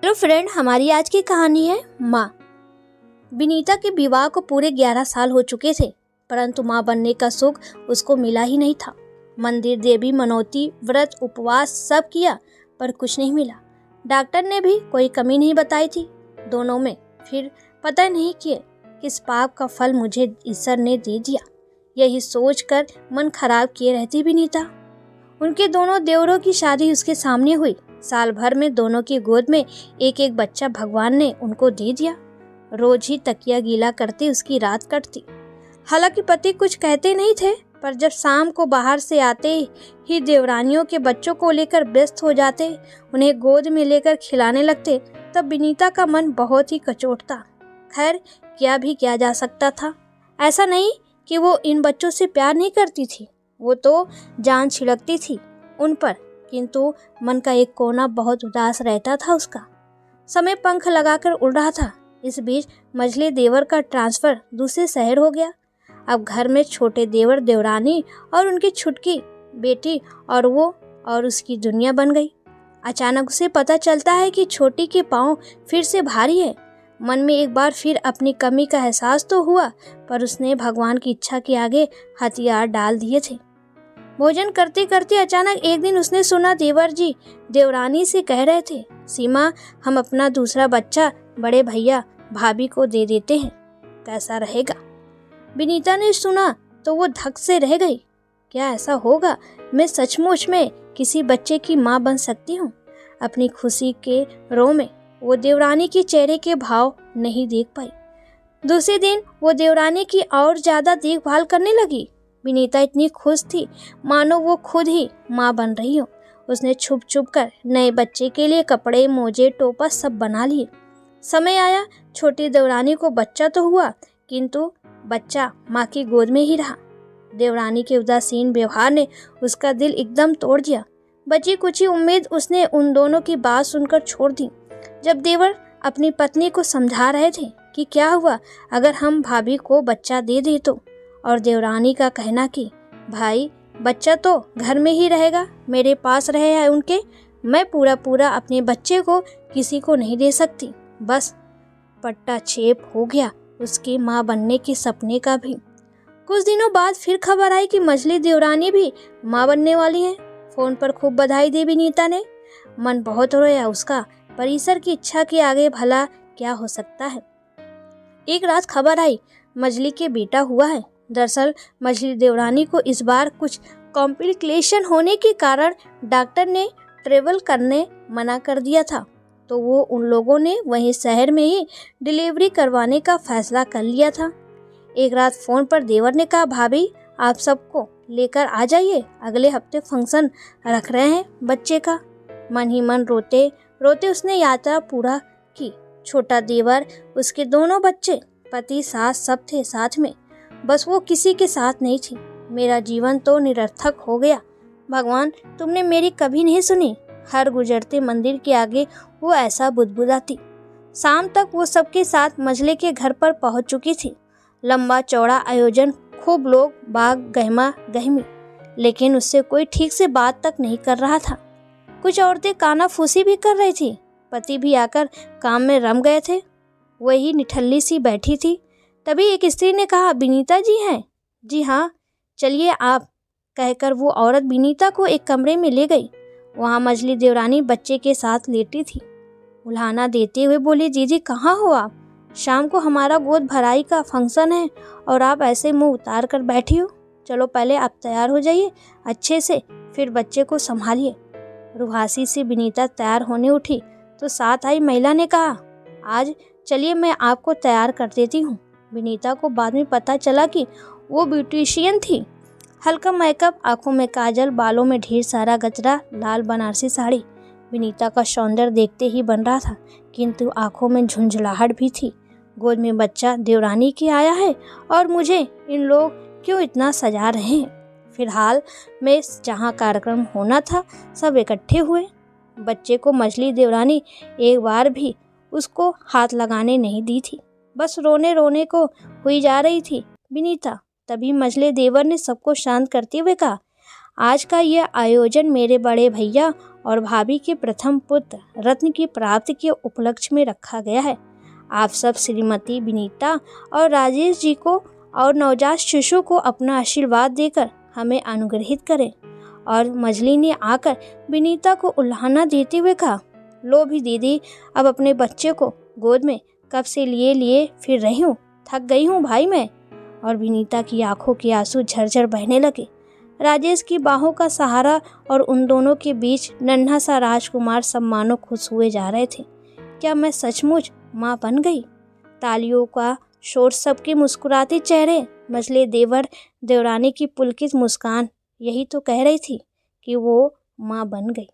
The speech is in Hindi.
तो फ्रेंड, हमारी आज की कहानी है माँ। विनीता के विवाह को पूरे 11 साल हो चुके थे, परंतु माँ बनने का सुख उसको मिला ही नहीं था। मंदिर, देवी, मनौती, व्रत, उपवास सब किया पर कुछ नहीं मिला। डॉक्टर ने भी कोई कमी नहीं बताई थी दोनों में। फिर पता नहीं किस पाप का फल मुझे ईश्वर ने दे दिया, यही सोचकर मन खराब किए रहती विनीता। उनके दोनों देवरों की शादी उसके सामने हुई। साल भर में दोनों की गोद में एक एक बच्चा भगवान ने उनको दे दिया। रोज ही तकिया गीला करते उसकी रात कटती। हालांकि पति कुछ कहते नहीं थे, पर जब शाम को बाहर से आते ही देवरानियों के बच्चों को लेकर व्यस्त हो जाते, उन्हें गोद में लेकर खिलाने लगते, तब विनीता का मन बहुत ही कचोटता। खैर, किया जा सकता था। ऐसा नहीं कि वो इन बच्चों से प्यार नहीं करती थी, वो तो जान छिड़कती थी उन पर, किंतु मन का एक कोना बहुत उदास रहता था उसका। समय पंख लगाकर उड़ रहा था। इस बीच मझले देवर का ट्रांसफर दूसरे शहर हो गया। अब घर में छोटे देवर, देवरानी और उनकी छुटकी बेटी और वो और उसकी दुनिया बन गई। अचानक उसे पता चलता है कि छोटी के पाँव फिर से भारी है। मन में एक बार फिर अपनी कमी का एहसास तो हुआ, पर उसने भगवान की इच्छा के आगे हथियार डाल दिए थे। भोजन करते करते अचानक एक दिन उसने सुना देवर जी देवरानी से कह रहे थे, सीमा, हम अपना दूसरा बच्चा बड़े भैया भाभी को दे देते हैं, कैसा रहेगा? विनीता ने सुना तो वो धक से रह गई। क्या ऐसा होगा? मैं सचमुच में किसी बच्चे की माँ बन सकती हूँ? अपनी खुशी के रो में वो देवरानी के चेहरे के भाव नहीं देख पाई। दूसरे दिन वो देवरानी की और ज्यादा देखभाल करने लगी। विनीता इतनी खुश थी मानो वो खुद ही माँ बन रही हो। उसने छुप छुप कर नए बच्चे के लिए कपड़े, मोजे, टोपा सब बना लिए। समय आया, छोटी देवरानी को बच्चा तो हुआ, किंतु बच्चा माँ की गोद में ही रहा। देवरानी के उदासीन व्यवहार ने उसका दिल एकदम तोड़ दिया। बची कुछ उम्मीद उसने उन दोनों की बात सुनकर छोड़ दी। जब देवर अपनी पत्नी को समझा रहे थे कि क्या हुआ अगर हम भाभी को बच्चा दे दे तो, और देवरानी का कहना कि भाई बच्चा तो घर में ही रहेगा, मेरे पास रहे हैं उनके, मैं पूरा अपने बच्चे को किसी को नहीं दे सकती। बस पट्टा छेप हो गया उसके माँ बनने के सपने का भी। कुछ दिनों बाद फिर खबर आई कि मझली देवरानी भी माँ बनने वाली है। फोन पर खूब बधाई दी विनीता ने। मन बहुत रोया उसका, पर ईश्वर की इच्छा के आगे भला क्या हो सकता है। एक रात खबर आई मझली के बेटा हुआ है। दरअसल मझली देवरानी को इस बार कुछ कॉम्प्लिकेशन होने के कारण डॉक्टर ने ट्रेवल करने मना कर दिया था, तो वो उन लोगों ने वहीं शहर में ही डिलीवरी करवाने का फैसला कर लिया था। एक रात फोन पर देवर ने कहा, भाभी आप सबको लेकर आ जाइए, अगले हफ्ते फंक्शन रख रहे हैं बच्चे का। मन ही मन रोते रोते उसने यात्रा पूरा की। छोटा देवर, उसके दोनों बच्चे, पति, सास सब थे साथ में, बस वो किसी के साथ नहीं थी। मेरा जीवन तो निरर्थक हो गया। भगवान, तुमने मेरी कभी नहीं सुनी। हर गुजरते मंदिर के आगे वो ऐसा बुदबुदाती। शाम तक वो सबके साथ मझले के घर पर पहुंच चुकी थी। लंबा चौड़ा आयोजन, खूब लोग बाग, गहमा गहमी, लेकिन उससे कोई ठीक से बात तक नहीं कर रहा था। कुछ औरतें कानाफूसी भी कर रही थी। पति भी आकर काम में रम गए थे। वही निठल्ली सी बैठी थी। तभी एक स्त्री ने कहा, विनीता जी हैं? जी हाँ, चलिए आप, कहकर वो औरत विनीता को एक कमरे में ले गई। वहाँ मझली देवरानी बच्चे के साथ लेटी थी। उल्हाना देते हुए बोली, जीजी कहाँ हो आप? शाम को हमारा गोद भराई का फंक्शन है और आप ऐसे मुंह उतार कर बैठी हो। चलो पहले आप तैयार हो जाइए अच्छे से, फिर बच्चे को संभालिए। रुहासी से विनीता तैयार होने उठी तो साथ आई महिला ने कहा, आज चलिए मैं आपको तैयार कर देती हूँ। विनीता को बाद में पता चला कि वो ब्यूटिशियन थी। हल्का मेकअप, आंखों में काजल, बालों में ढेर सारा गजरा, लाल बनारसी साड़ी। विनीता का सौंदर्य देखते ही बन रहा था, किंतु आंखों में झुंझलाहट भी थी। गोद में बच्चा देवरानी के आया है और मुझे इन लोग क्यों इतना सजा रहे हैं। फिलहाल में जहाँ कार्यक्रम होना था सब इकट्ठे हुए। बच्चे को मझली देवरानी एक बार भी उसको हाथ लगाने नहीं दी थी, बस रोने रोने को हुई जा रही थी विनीता। तभी मझले देवर ने सबको शांत करते हुए कहा, आज का यह आयोजन मेरे बड़े भैया और भाभी के प्रथम पुत्र रत्न की प्राप्ति के उपलक्ष्य में रखा गया है। आप सब श्रीमती विनीता और राजेश जी को और नवजात शिशु को अपना आशीर्वाद देकर हमें अनुग्रहित करें। और मजली ने आकर विनीता को उल्हाना देते हुए कहा, लो भी दीदी, अब अपने बच्चे को गोद में कब से लिए लिए फिर रही हूँ, थक गई हूँ भाई मैं। और विनीता की आंखों के आंसू झरझर बहने लगे। राजेश की बाहों का सहारा और उन दोनों के बीच नन्हा सा राजकुमार सब मानो खुश हुए जा रहे थे। क्या मैं सचमुच माँ बन गई? तालियों का शोर, सबके मुस्कुराते चेहरे, मझले देवर देवरानी की पुलकित मुस्कान यही तो कह रही थी कि वो माँ बन गई।